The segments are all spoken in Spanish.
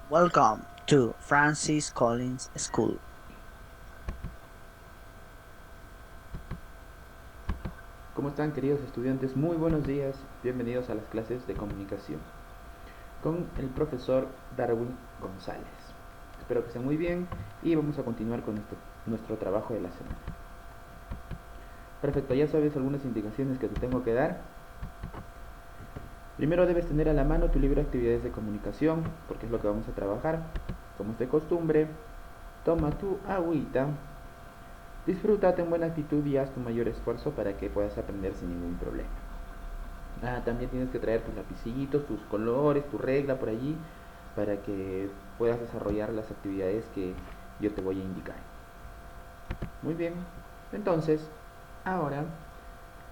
Welcome to Francis Collins School. ¿Cómo están, queridos estudiantes? Muy buenos días, bienvenidos a las clases de comunicación con el profesor Darwin González. Espero que estén muy bien y vamos a continuar con nuestro trabajo de la semana. Perfecto, ya sabes algunas indicaciones que te tengo que dar. Primero debes tener a la mano tu libro de actividades de comunicación, porque es lo que vamos a trabajar. Como es de costumbre, toma tu agüita, disfrútate en buena actitud y haz tu mayor esfuerzo para que puedas aprender sin ningún problema. También tienes que traer tus lapicitos, tus colores, tu regla por allí para que puedas desarrollar las actividades que yo te voy a indicar. Muy bien, entonces ahora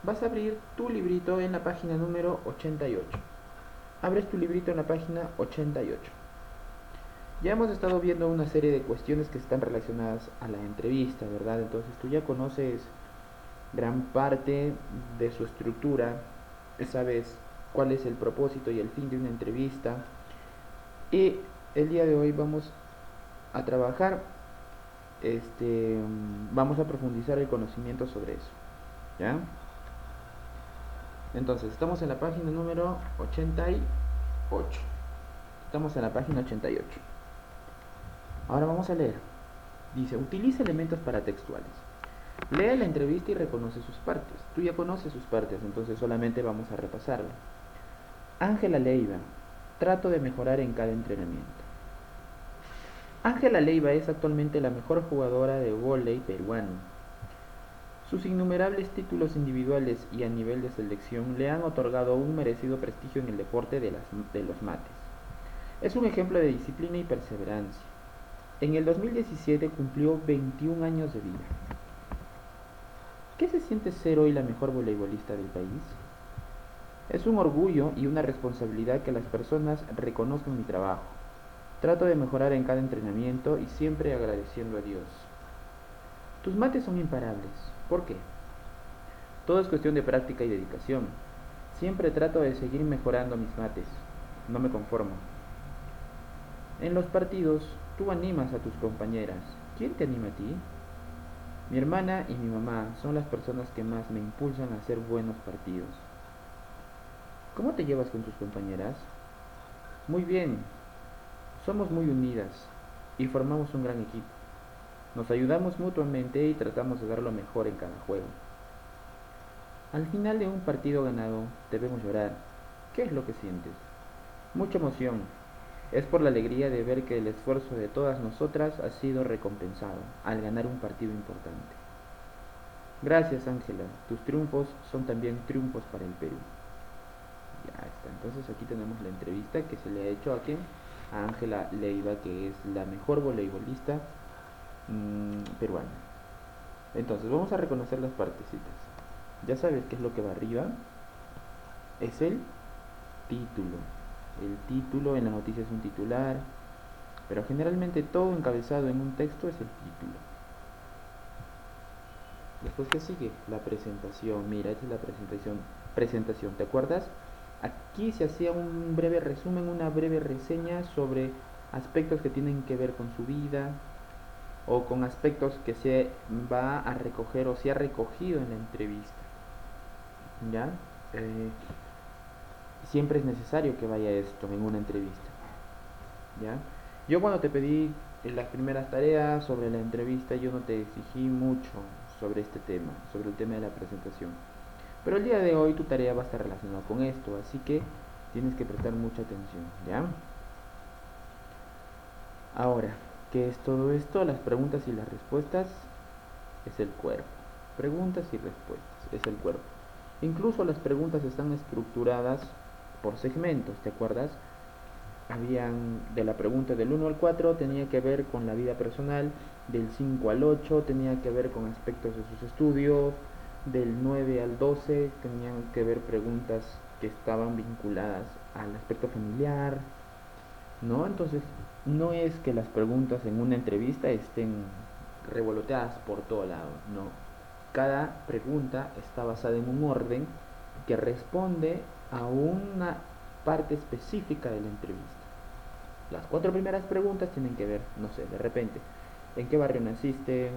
vas a abrir tu librito en la página número 88. Abres tu librito en la página 88. Ya hemos estado viendo una serie de cuestiones que están relacionadas a la entrevista, ¿verdad? Entonces tú ya conoces gran parte de su estructura, sabes cuál es el propósito y el fin de una entrevista. Y el día de hoy vamos a trabajar, vamos a profundizar el conocimiento sobre eso. ¿Ya? Entonces, estamos en la página número 88. Estamos en la página 88. Ahora vamos a leer. Dice, utiliza elementos paratextuales. Lee la entrevista y reconoce sus partes. Tú ya conoces sus partes, entonces solamente vamos a repasarla. Ángela Leiva. Trato de mejorar en cada entrenamiento. Ángela Leiva es actualmente la mejor jugadora de vóley peruano. Sus innumerables títulos individuales y a nivel de selección le han otorgado un merecido prestigio en el deporte de los mates. Es un ejemplo de disciplina y perseverancia. En el 2017 cumplió 21 años de vida. ¿Qué se siente ser hoy la mejor voleibolista del país? Es un orgullo y una responsabilidad que las personas reconozcan mi trabajo. Trato de mejorar en cada entrenamiento y siempre agradeciendo a Dios. Tus mates son imparables. ¿Por qué? Todo es cuestión de práctica y dedicación. Siempre trato de seguir mejorando mis mates. No me conformo. En los partidos, tú animas a tus compañeras. ¿Quién te anima a ti? Mi hermana y mi mamá son las personas que más me impulsan a hacer buenos partidos. ¿Cómo te llevas con tus compañeras? Muy bien. Somos muy unidas y formamos un gran equipo. Nos ayudamos mutuamente y tratamos de dar lo mejor en cada juego. Al final de un partido ganado, debemos llorar. ¿Qué es lo que sientes? Mucha emoción. Es por la alegría de ver que el esfuerzo de todas nosotras ha sido recompensado al ganar un partido importante. Gracias, Ángela. Tus triunfos son también triunfos para el Perú. Ya está. Entonces aquí tenemos la entrevista que se le ha hecho a quién? A Ángela Leiva, que es la mejor voleibolista peruana. Entonces vamos a reconocer las partecitas. Ya sabes qué es lo que va arriba. Es el título. El título en la noticia es un titular, pero generalmente todo encabezado en un texto es el título. Después, ¿qué sigue? La presentación. Mira, esta es la presentación. ¿Te acuerdas? Aquí se hacía un breve resumen, una breve reseña sobre aspectos que tienen que ver con su vida o con aspectos que se va a recoger o se ha recogido en la entrevista. ¿Ya? Eh, Siempre es necesario que vaya esto en una entrevista. ¿Ya? Yo cuando te pedí en las primeras tareas sobre la entrevista, yo no te exigí mucho sobre este tema, sobre el tema de la presentación. Pero el día de hoy tu tarea va a estar relacionada con esto, así que tienes que prestar mucha atención, ¿ya? Ahora, ¿qué es todo esto? Las preguntas y las respuestas es el cuerpo. Preguntas y respuestas es el cuerpo. Incluso las preguntas están estructuradas por segmentos, ¿te acuerdas? Habían de la pregunta del 1 al 4 tenía que ver con la vida personal, del 5 al 8 tenía que ver con aspectos de sus estudios, del 9 al 12 tenían que ver preguntas que estaban vinculadas al aspecto familiar, ¿no? Entonces, no es que las preguntas en una entrevista estén revoloteadas por todo lado, no. Cada pregunta está basada en un orden que responde a una parte específica de la entrevista. Las 4 primeras preguntas tienen que ver, no sé, de repente, ¿en qué barrio naciste?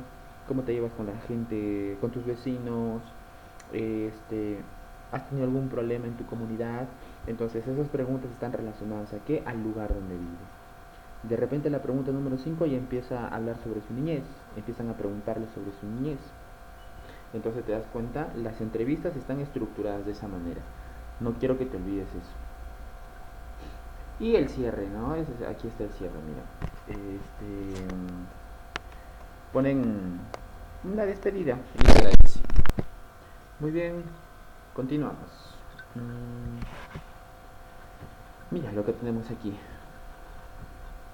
¿Cómo te llevas con la gente, con tus vecinos? Este, ¿Has tenido algún problema en tu comunidad? Entonces esas preguntas están relacionadas a qué? Al lugar donde vive. De repente la pregunta número 5 ya empieza a hablar sobre su niñez, empiezan a preguntarle sobre su niñez. Entonces te das cuenta, las entrevistas están estructuradas de esa manera. No quiero que te olvides eso. Y el cierre, ¿no? Aquí está el cierre, mira. Ponen una despedida y agradece. Muy bien, continuamos. Mira lo que tenemos aquí.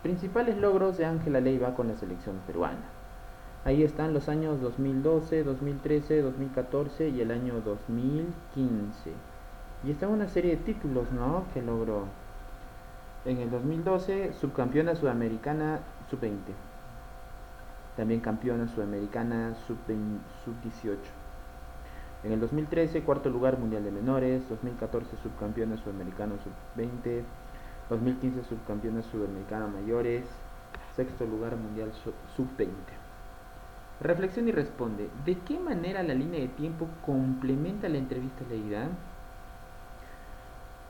Principales logros de Ángela Leiva con la selección peruana. Ahí están los años 2012, 2013, 2014 y el año 2015. Y está una serie de títulos, ¿no? Que logró. En el 2012, subcampeona sudamericana sub-20. También campeona sudamericana sub-18. En el 2013, cuarto lugar mundial de menores. 2014, subcampeona sudamericana sub-20. 2015, subcampeona sudamericana mayores. Sexto lugar mundial sub-20. Reflexión y responde. ¿De qué manera la línea de tiempo complementa la entrevista leída?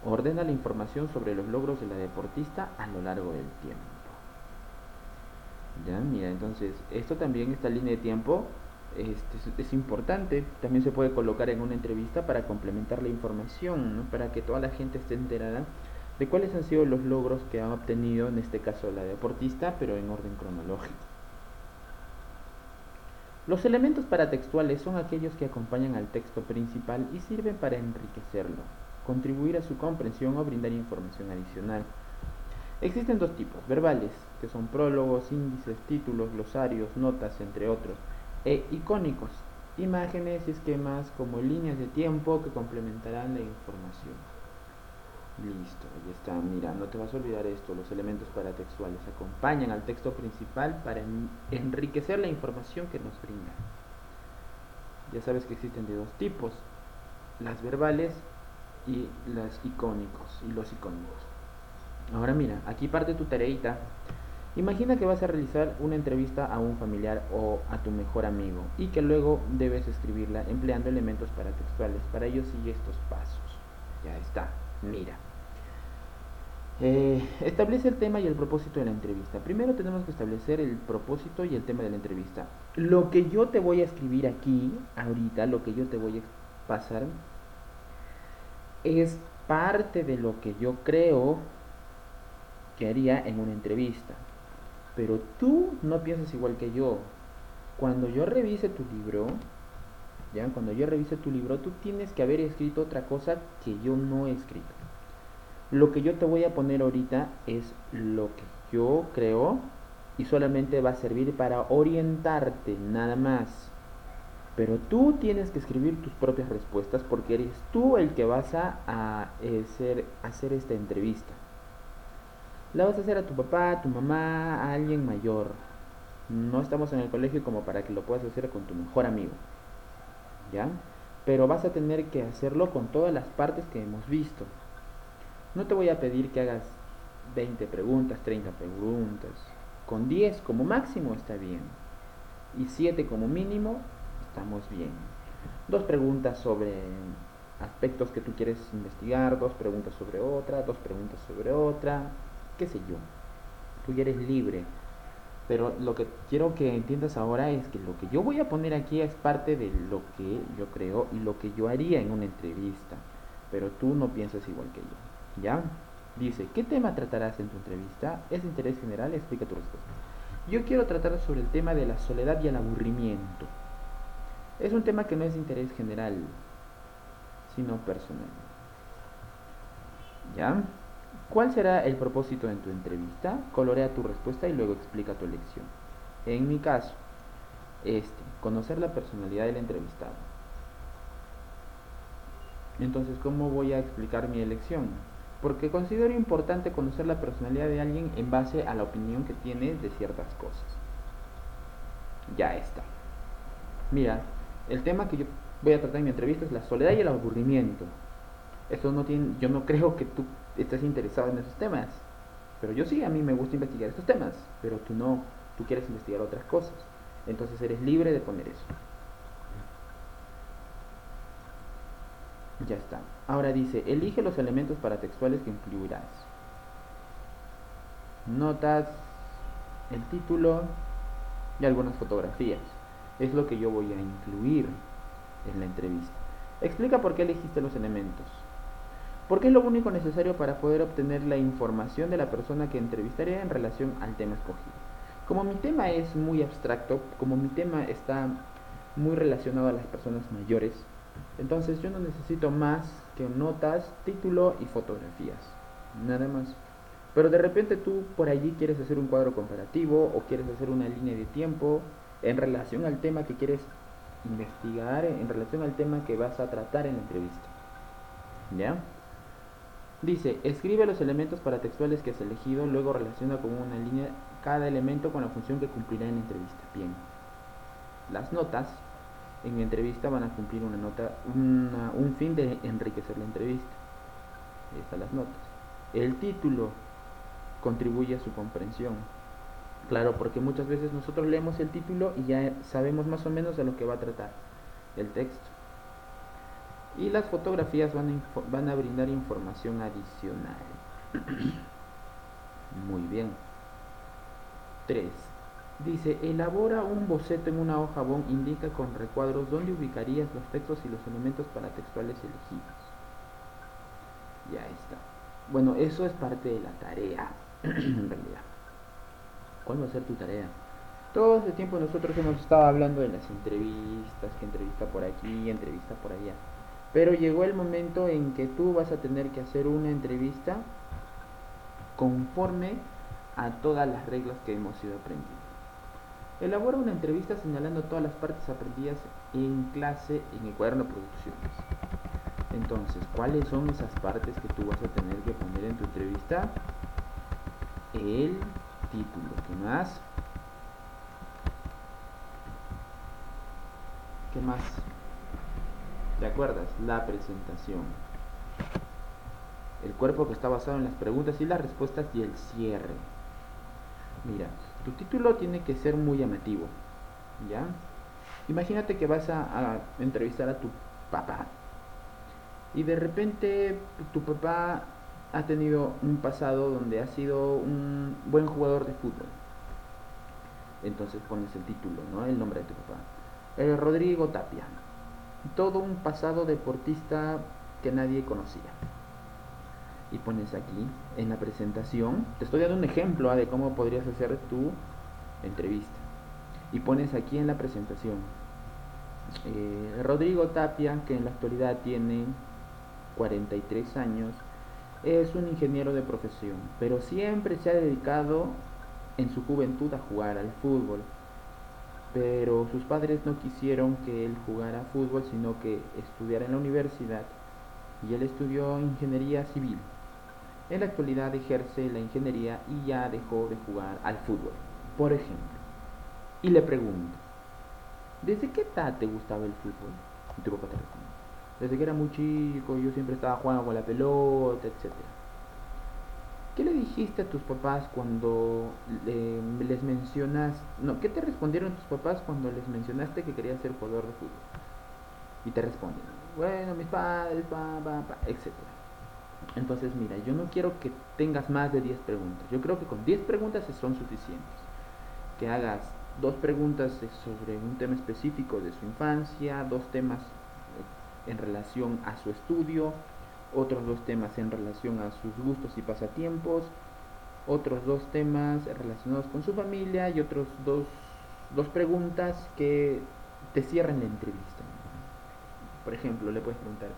Ordena la información sobre los logros de la deportista a lo largo del tiempo. Ya, mira, entonces, esto también, esta línea de tiempo, es importante. También se puede colocar en una entrevista para complementar la información, ¿no? Para que toda la gente esté enterada de cuáles han sido los logros que ha obtenido, en este caso la deportista, pero en orden cronológico. Los elementos paratextuales son aquellos que acompañan al texto principal y sirven para enriquecerlo, contribuir a su comprensión o brindar información adicional. Existen dos tipos: verbales, que son prólogos, índices, títulos, glosarios, notas, entre otros, e icónicos, imágenes y esquemas como líneas de tiempo que complementarán la información. Listo, ahí está. Mira, no te vas a olvidar esto. Los elementos paratextuales acompañan al texto principal para enriquecer la información que nos brinda. Ya sabes que existen de dos tipos: las verbales y los icónicos. Ahora mira, aquí parte tu tareita. Imagina que vas a realizar una entrevista a un familiar o a tu mejor amigo y que luego debes escribirla empleando elementos paratextuales. Para ello sigue estos pasos. Ya está, mira. Establece el tema y el propósito de la entrevista. Primero tenemos que establecer el propósito y el tema de la entrevista. Lo que yo te voy a escribir aquí, ahorita, lo que yo te voy a pasar, es parte de lo que yo creo que haría en una entrevista. Pero tú no piensas igual que yo. Cuando yo revise tu libro, tú tienes que haber escrito otra cosa que yo no he escrito. Lo que yo te voy a poner ahorita es lo que yo creo y solamente va a servir para orientarte, nada más. Pero tú tienes que escribir tus propias respuestas porque eres tú el que vas a hacer esta entrevista. La vas a hacer a tu papá, a tu mamá, a alguien mayor. No estamos en el colegio como para que lo puedas hacer con tu mejor amigo, ¿ya? Pero vas a tener que hacerlo con todas las partes que hemos visto. No te voy a pedir que hagas 20 preguntas, 30 preguntas. Con 10 como máximo está bien. Y 7 como mínimo estamos bien. 2 preguntas sobre aspectos que tú quieres investigar, 2 preguntas sobre otra, 2 preguntas sobre otra, qué sé yo. Tú ya eres libre. Pero lo que quiero que entiendas ahora es que lo que yo voy a poner aquí es parte de lo que yo creo y lo que yo haría en una entrevista. Pero tú no piensas igual que yo. ¿Ya? Dice, ¿qué tema tratarás en tu entrevista? ¿Es de interés general? Explica tu respuesta. Yo quiero tratar sobre el tema de la soledad y el aburrimiento. Es un tema que no es de interés general, sino personal. ¿Ya? ¿Cuál será el propósito en tu entrevista? Colorea tu respuesta y luego explica tu elección. En mi caso, conocer la personalidad del entrevistado. Entonces, ¿cómo voy a explicar mi elección? Porque considero importante conocer la personalidad de alguien en base a la opinión que tiene de ciertas cosas. Ya está. Mira, el tema que yo voy a tratar en mi entrevista es la soledad y el aburrimiento. Yo no creo que tú estés interesado en esos temas, Pero yo sí, a mí me gusta investigar estos temas, pero tú no, tú quieres investigar otras cosas. Entonces eres libre de poner eso. Ya está. Ahora dice, elige los elementos paratextuales que incluirás. Notas, el título y algunas fotografías. Es lo que yo voy a incluir en la entrevista. Explica por qué elegiste los elementos. Porque es lo único necesario para poder obtener la información de la persona que entrevistaré en relación al tema escogido. Como mi tema es muy abstracto, como mi tema está muy relacionado a las personas mayores, entonces yo no necesito más que notas, título y fotografías. Nada más. Pero de repente tú por allí quieres hacer un cuadro comparativo o quieres hacer una línea de tiempo en relación al tema que quieres investigar, en relación al tema que vas a tratar en la entrevista. ¿Ya? Dice, escribe los elementos paratextuales que has elegido, luego relaciona con una línea cada elemento con la función que cumplirá en la entrevista. Bien. Las notas en la entrevista van a cumplir un fin de enriquecer la entrevista. Ahí están las notas. El título contribuye a su comprensión. Claro, porque muchas veces nosotros leemos el título y ya sabemos más o menos de lo que va a tratar el texto. Y las fotografías van a brindar información adicional. Muy bien. 3. Dice, elabora un boceto en una hoja bond, indica con recuadros dónde ubicarías los textos y los elementos paratextuales elegidos. Ya está. Bueno, eso es parte de la tarea, en realidad. ¿Cuál va a ser tu tarea? Todo este tiempo nosotros hemos estado hablando de las entrevistas, que entrevista por aquí, entrevista por allá. Pero llegó el momento en que tú vas a tener que hacer una entrevista conforme a todas las reglas que hemos ido aprendiendo. Elabora una entrevista señalando todas las partes aprendidas en clase en el cuaderno de producciones. Entonces, ¿cuáles son esas partes que tú vas a tener que poner en tu entrevista? El título. ¿Qué más? ¿Qué más? ¿Te acuerdas? La presentación. El cuerpo que está basado en las preguntas y las respuestas y el cierre. Mira, tu título tiene que ser muy llamativo, ¿ya? Imagínate que vas a entrevistar a tu papá y de repente tu papá ha tenido un pasado donde ha sido un buen jugador de fútbol. Entonces pones el título, ¿no? El nombre de tu papá. Rodrigo Tapia. Todo un pasado deportista que nadie conocía. Y pones aquí en la presentación, te estoy dando un ejemplo de cómo podrías hacer tu entrevista. Y pones aquí en la presentación, Rodrigo Tapia, que en la actualidad tiene 43 años, es un ingeniero de profesión, pero siempre se ha dedicado en su juventud a jugar al fútbol. Pero sus padres no quisieron que él jugara fútbol, sino que estudiara en la universidad, y él estudió ingeniería civil. En la actualidad ejerce la ingeniería y ya dejó de jugar al fútbol, por ejemplo. Y le pregunto, ¿desde qué edad te gustaba el fútbol? Y tu papá te responde, desde que era muy chico, yo siempre estaba jugando con la pelota, etcétera. ¿Qué le dijiste a tus papás cuando les mencionas... No, ¿qué te respondieron tus papás cuando les mencionaste que querías ser jugador de fútbol? Y te responden, bueno, mis padres, etcétera. Entonces, mira, yo no quiero que tengas más de 10 preguntas. Yo creo que con 10 preguntas son suficientes. Que hagas 2 preguntas sobre un tema específico de su infancia, 2 temas en relación a su estudio, otros 2 temas en relación a sus gustos y pasatiempos, otros 2 temas relacionados con su familia y otros dos preguntas que te cierren la entrevista. Por ejemplo, le puedes preguntar,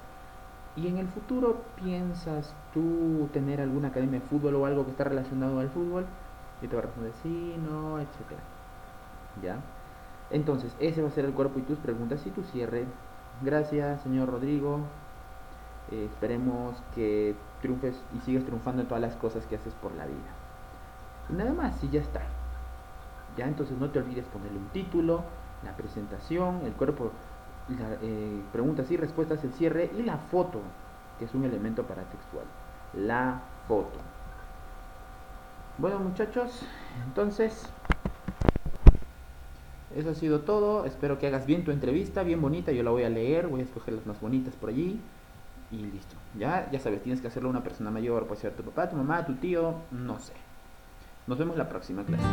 ¿y en el futuro piensas tú tener alguna academia de fútbol o algo que está relacionado al fútbol? Y te va a responder sí, no, etcétera. ¿Ya? Entonces, ese va a ser el cuerpo y tus preguntas y tu cierre. Gracias, señor Rodrigo. Esperemos que triunfes y sigas triunfando en todas las cosas que haces por la vida. Y nada más, y ya está. Ya, entonces no te olvides ponerle un título, la presentación, el cuerpo, preguntas y respuestas, el cierre y la foto, que es un elemento paratextual. La foto. Bueno, muchachos, entonces eso ha sido todo. Espero que hagas bien tu entrevista, bien bonita. Yo la voy a leer, voy a escoger las más bonitas por allí. Y listo. Ya sabes, tienes que hacerlo una persona mayor. Puede ser tu papá, tu mamá, tu tío, no sé. Nos vemos la próxima clase.